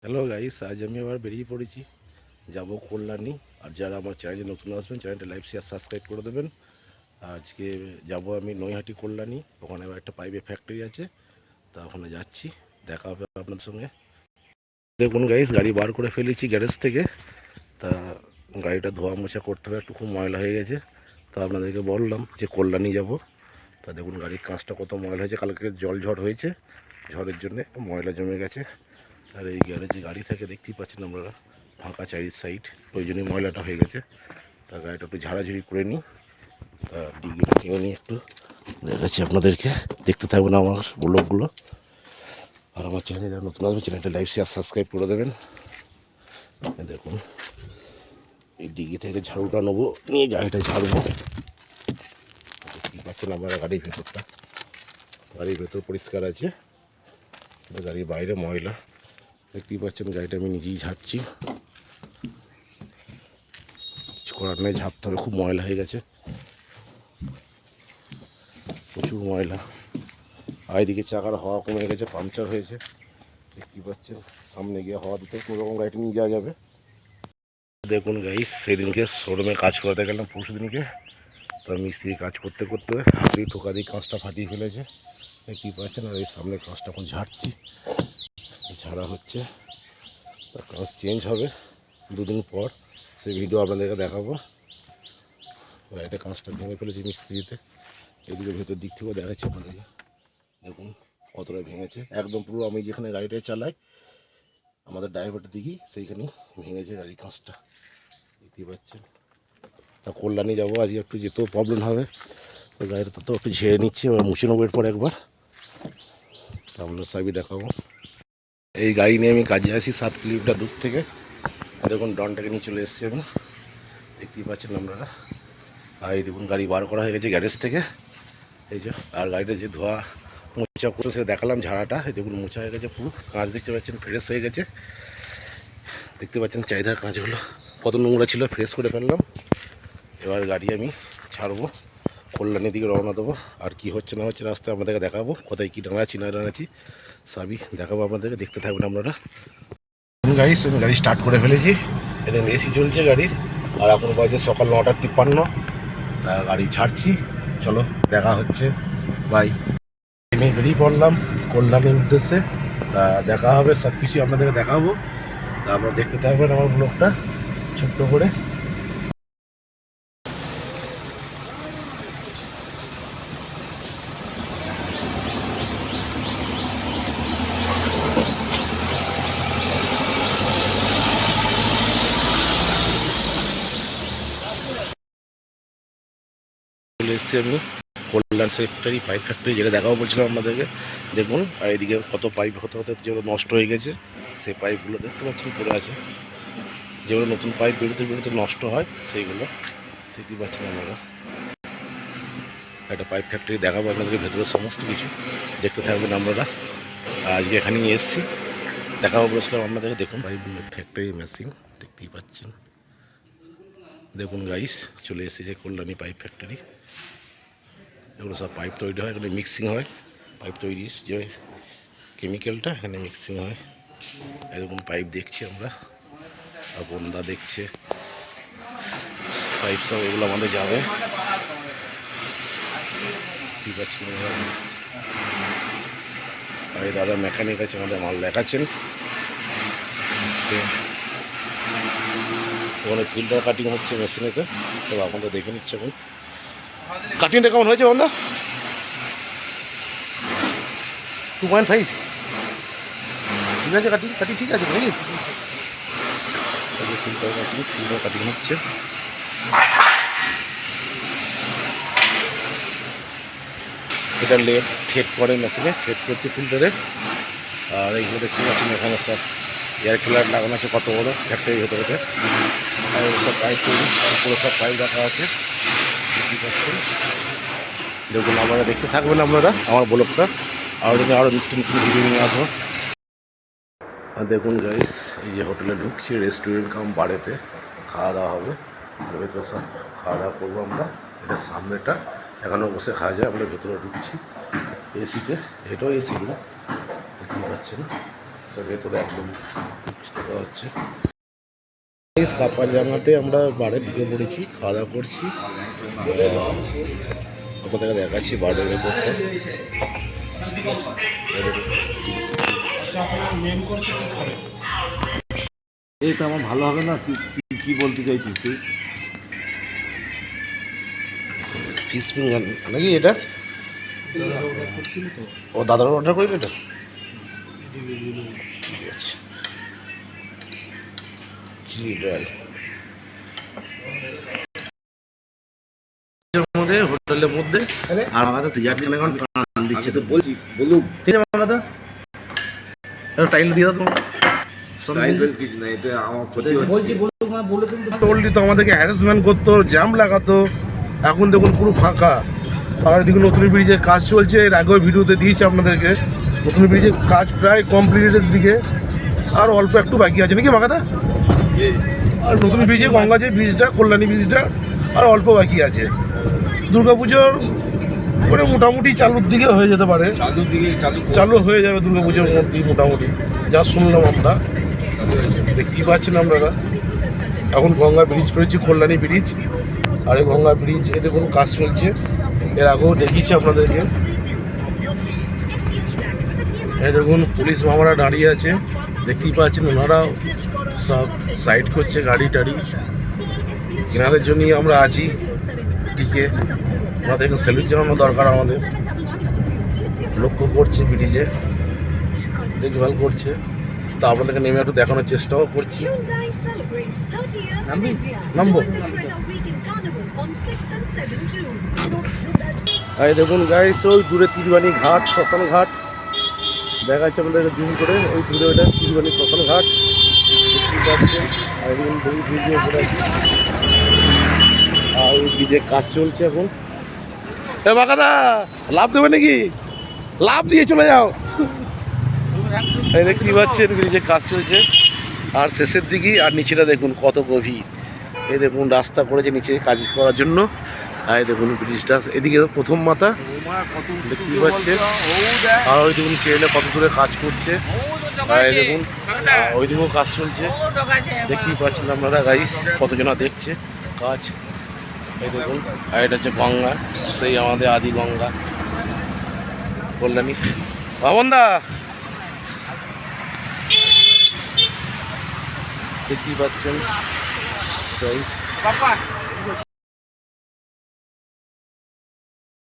Hello guys, আজ আমি আবার বেরিয়ে পড়েছি, যাব কল্যাণী। আর যারা আমার চ্যানেলে নতুন আসবেন, চ্যানেলটা লাইক শেয়ার সাবস্ক্রাইব করে দেবেন। আজকে যাব আমি নৈহাটি কল্যাণী, ওখানে আবার একটা পাইপের ফ্যাক্টরি আছে, তা ওখানে যাচ্ছি। দেখা হবে আপনার সঙ্গে। দেখুন গাইস, গাড়ি বার করে ফেলেছি গ্যারেজ থেকে। তা গাড়িটা ধোয়া মোছা করতে হবে, একটু খুব ময়লা হয়ে গেছে। তা আপনাদেরকে বললাম যে কল্যাণী যাব। তা দেখুন গাড়ির কাঁচটা কত ময়লা হয়েছে, কালকে জল ঝড় হয়েছে, ঝড়ের জন্য ময়লা জমে গেছে। আর এই গ্যারেজে গাড়ি থাকে দেখতেই পাচ্ছেন আপনারা, ফাঁকা চারি সাইড, ওই জন্যই ময়লাটা হয়ে গেছে। তা গাড়িটা একটু ঝাড়াঝুড়ি করে নিই। তা ডিগিটা কিনে নিই, একটু দেখাচ্ছি আপনাদেরকে, দেখতে থাকবেন আমার ব্লগগুলো। আর আমার চ্যানেলে যারা নতুন আসবে, চ্যানেলটা লাইক শেয়ার সাবস্ক্রাইব করে দেবেন। দেখুন এই ডিগি থেকে ঝাড়ুটা নেবো, নিয়ে গাড়িটা ঝাড়বো। দেখতেই পাচ্ছেন আপনারা গাড়ির ভেতরটা, গাড়ির ভেতর পরিষ্কার আছে, গাড়ির বাইরে ময়লা। দেখতেই পাচ্ছেন গাড়িটা আমি নিজেই ঝাড়ছি, কিছু করার নেই, ঝাড়তে হবে, খুব ময়লা হয়ে গেছে, প্রচুর ময়লা। আর এদিকে চাকার হাওয়া কমে গেছে, পাংচার হয়েছে, দেখতেই পাচ্ছেন। সামনে গিয়ে হাওয়া দিতে কোনো রকম গাড়িটা নিয়ে যাওয়া যাবে। দেখুন গাইস, সেদিনকে শোরুমে কাজ করতে গেলাম পরশু দিনকে। তো মিস্ত্রি কাজ করতে করতে হাতি ঠোকা দিয়ে কাঁচটা ফাটিয়ে ফেলেছে, দেখতেই পাচ্ছেন। আর এই সামনে কাঁচটা এখন ঝাড়ছি, ঝাড়া হচ্ছে। তার কাঁচ চেঞ্জ হবে দুদিন পর, সেই ভিডিও আপনাদেরকে দেখাবো। গাড়িটা কাঁচটা ভেঙে ফেলেছে মিস্ত্রিতে, এদিকে ভেতর দিক থেকেও দেখাচ্ছি আপনাদেরকে। দেখুন কতটা ভেঙেছে, একদম পুরো আমি যেখানে গাড়িটা চালাই, আমাদের ড্রাইভারটা দিকেই সেইখানেই ভেঙেছে গাড়ির কাঁচটা, দেখতেই পাচ্ছেন। তা কল্যাণী যাবো আজকে, একটু যেতেও প্রবলেম হবে, তো গাড়িটা তো একটু ঝেড়ে নিচ্ছি, এবার মুছে নেবো এরপর একবার, তা আপনার সবই দেখাবো। এই গাড়ি নিয়ে আমি কাজে আসি 7 কিলোমিটার দূর থেকে। দেখুন ডনটাকে নিয়ে চলে এসেছি আমি, দেখতেই পাচ্ছেন আপনারা। আর এই দেখুন গাড়ি বার করা হয়ে গেছে গ্যারেজ থেকে, এই যে। আর গাড়িটা যে ধোয়া মোছা করে সেটা দেখালাম, ঝাড়াটা এই দেখুন মোছা হয়ে গেছে, পুরো কাঁচ দেখতে পাচ্ছেন ফ্রেশ হয়ে গেছে, দেখতে পাচ্ছেন চাহিদার কাঁচগুলো কত নোংরা ছিল, ফ্রেশ করে ফেললাম। এবার গাড়ি আমি ছাড়বো, কল্যাণীর দিকে রওনা দেবো। আর কি হচ্ছে না হচ্ছে রাস্তায় আপনাদেরকে দেখাবো, কোথায় কী ডাঙাচ্ছি না ডাঙাচ্ছি সবই দেখাবো আপনাদেরকে, দেখতে থাকবেন আপনারা। গাইস, আমি গাড়ি স্টার্ট করে ফেলেছি, এটা এসি চলছে গাড়ির। আর এখন বাজে সকাল 9:53, গাড়ি ছাড়ছি, চলো দেখা হচ্ছে, বাই। আমি বেরিয়ে পড়লাম কল্যাণীর উদ্দেশ্যে, তা দেখা হবে, সব কিছু আপনাদেরকে দেখাবো। তা আপনারা দেখতে থাকবেন আমার ব্লগটা ছোট্ট করে। চলে এসেছি আমি কল্যাণ ফ্যাক্টরি, পাইপ ফ্যাক্টরি, যেটা দেখাবো বলছিলাম আপনাদেরকে। দেখুন আর এদিকে কত পাইপ হতে হতে যেগুলো নষ্ট হয়ে গেছে, সেই পাইপগুলো দেখতে পাচ্ছেন পড়ে আছে, যেগুলো নতুন পাইপ বেরোতে বেরোতে নষ্ট হয় সেইগুলো, দেখতেই পাচ্ছেন আপনারা। একটা পাইপ ফ্যাক্টরি দেখাবো আপনাদেরকে, ভেতরে সমস্ত কিছু দেখতে থাকবেন আপনারা। আর আজকে এখানে নিয়ে এসেছি, দেখাবো বলেছিলাম আপনাদেরকে। দেখুন পাইপ ফ্যাক্টরি মেশিন, দেখতেই পাচ্ছেন। দেখুন গাইস, চলে এসেছে কল্যাণী পাইপ ফ্যাক্টরি। এগুলো সব পাইপ তৈরি হয়, এখানে মিক্সিং হয়, পাইপ তৈরির যে কেমিক্যালটা এখানে মিক্সিং হয়। এরকম পাইপ দেখছি আমরা, আর বন্ধা দেখছে পাইপ, সব এগুলো আমাদের যাবে, ঠিক আছে। আর এই দাদা মেকানিক আছে, আমাদের মাল দেখাচ্ছেন। ওখানে ফিল্টার কাটিং হচ্ছে মেশিনেতে, তো আপনাদের দেখে নিচ্ছে। এখন কাটিংটা কেমন হয়েছে বন্ধা? 2.5 ঠিক আছে, কাটিং কাটিং ঠিক আছে নাকি? ফিল্টার মেশিন, ফিল্টার কাটিং হচ্ছে। এটা লেট থেট করে মেশিনে, থেট করছে ফিল্টারে। আর এইগুলো দেখতে পাচ্ছেন এখানে সব এয়ার কুলার লাগানো আছে, কত বড়ো ফ্যাক্টরির ভেতরে। আর সব পাইপ তৈরি, পুরো সব পাইপ রাখা আছে, দেখতে পাচ্ছেন। দেখুন আপনারা দেখতে থাকবেন আপনারা আমার ব্লগটা, আরও নতুন নতুন ভিডিও নিয়ে আসবো। আর দেখুন গাইস, এই যে হোটেলে ঢুকছি, রেস্টুরেন্ট কাম বাড়িতে খাওয়া দাওয়া হবে, ভেতরে সব খাওয়া দাওয়া করবো আমরা। এটা সামনেটা এখানেও বসে খাওয়া যায়, আমরা ভেতরে ঢুকছি এসিতে, এটাও এসিগুলো দেখতে পাচ্ছেন। তো ভেতরে একদম হচ্ছে কাপার জায়গাতে আমরা বাড়ি ঢুকে পড়েছি, খাওয়া দাওয়া করছি। আপনাদেরকে দেখাচ্ছি বাড়ির ভেতরটা। এই তো আমার ভালো হবে না, তুই কি বলতে চাইছিস তুই? ফিশ ফিঙ্গার নাকি এটা? ও দাদার অর্ডার করি এটা? ঠিক আছে, চিলি ড্রাই মধ্যে, হোটেলের মধ্যে। আর আমাদের সিগারেট কেন এখন টান দিচ্ছে তো বলছি, বলুক ঠিক আছে দাদা, টাইল দিয়ে দাও তোমার। তো আমাদেরকে হ্যারাসমেন্ট করতো, জ্যাম লাগাতো। এখন দেখুন পুরো ফাঁকা। আর দেখুন নতুন ব্রিজের কাজ চলছে, এর আগেও ভিডিওতে দিয়েছি আপনাদেরকে। নতুন ব্রিজের কাজ প্রায় কমপ্লিটের দিকে, আর অল্প একটু বাকি আছে নাকি মাকাদা? আর নতুন ব্রিজে গঙ্গা যে ব্রিজটা, কল্যাণী ব্রিজটা, আর অল্প বাকি আছে। দুর্গাপুজোর করে মোটামুটি চালুর দিকে হয়ে যেতে পারে, চালু হয়ে যাবে দুর্গাপুজোর মধ্যেই মোটামুটি, যা শুনলাম আমরা। দেখতেই পাচ্ছেন আপনারা, এখন গঙ্গা ব্রিজ পেয়েছি, কল্যাণী ব্রিজ। আর এই গঙ্গা ব্রিজ এ দেখুন কাজ চলছে, এর আগেও দেখিয়েছি আপনাদেরকে। এই দেখুন পুলিশ মামারা দাঁড়িয়ে আছে, দেখতেই পাচ্ছেন। ওনারাও সব সাইড করছে গাড়ি টাড়ি, এনাদের জন্যই আমরা আছি টিকে। ওনাদেরকে স্যালুট জানানো দরকার আমাদের। লক্ষ্য করছে ব্রিজে, দেখভাল করছে। তা আপনাদেরকে নেমে একটু দেখানোর চেষ্টাও করছি। নামবো? এই দেখুন গাইস, ওই দূরে ত্রিবাণী ঘাট, শ্মশান ঘাট দেখা যাচ্ছে আপনাদেরকে জুম করে। ওই দূরে ওইটা ত্রিবাণী শ্মশান ঘাট দেখতে পাচ্ছেন। আর ব্রিজে উপরে আছি, আর ওই ব্রিজে কাজ চলছে এখন। এ বাকাদা, লাভ দেবে নাকি? লাভ দিয়ে চলে যাও। এই দেখতেই পাচ্ছেন ব্রিজে কাজ চলছে, আর শেষের দিকে। আর নিচেটা দেখুন কত গভীর। এই দেখুন রাস্তা করেছে নিচে কাজ করার জন্য। আর এই দেখুন ব্রিজটা, এদিকে প্রথম মাথা দেখতেই পাচ্ছেন। আর ওই দেখুন ট্রেনে কত দূরে কাজ করছে। আর এই দেখুন ওই দিকেও কাজ চলছে, দেখতেই পাচ্ছেন আপনারা গাইস, কতজনা দেখছে কাজ। এই দেখুন, আর এটা হচ্ছে গঙ্গা, সেই আমাদের আদি গঙ্গা কল্যাণী। বাবনদা দেখতেই পাচ্ছেন গাইস।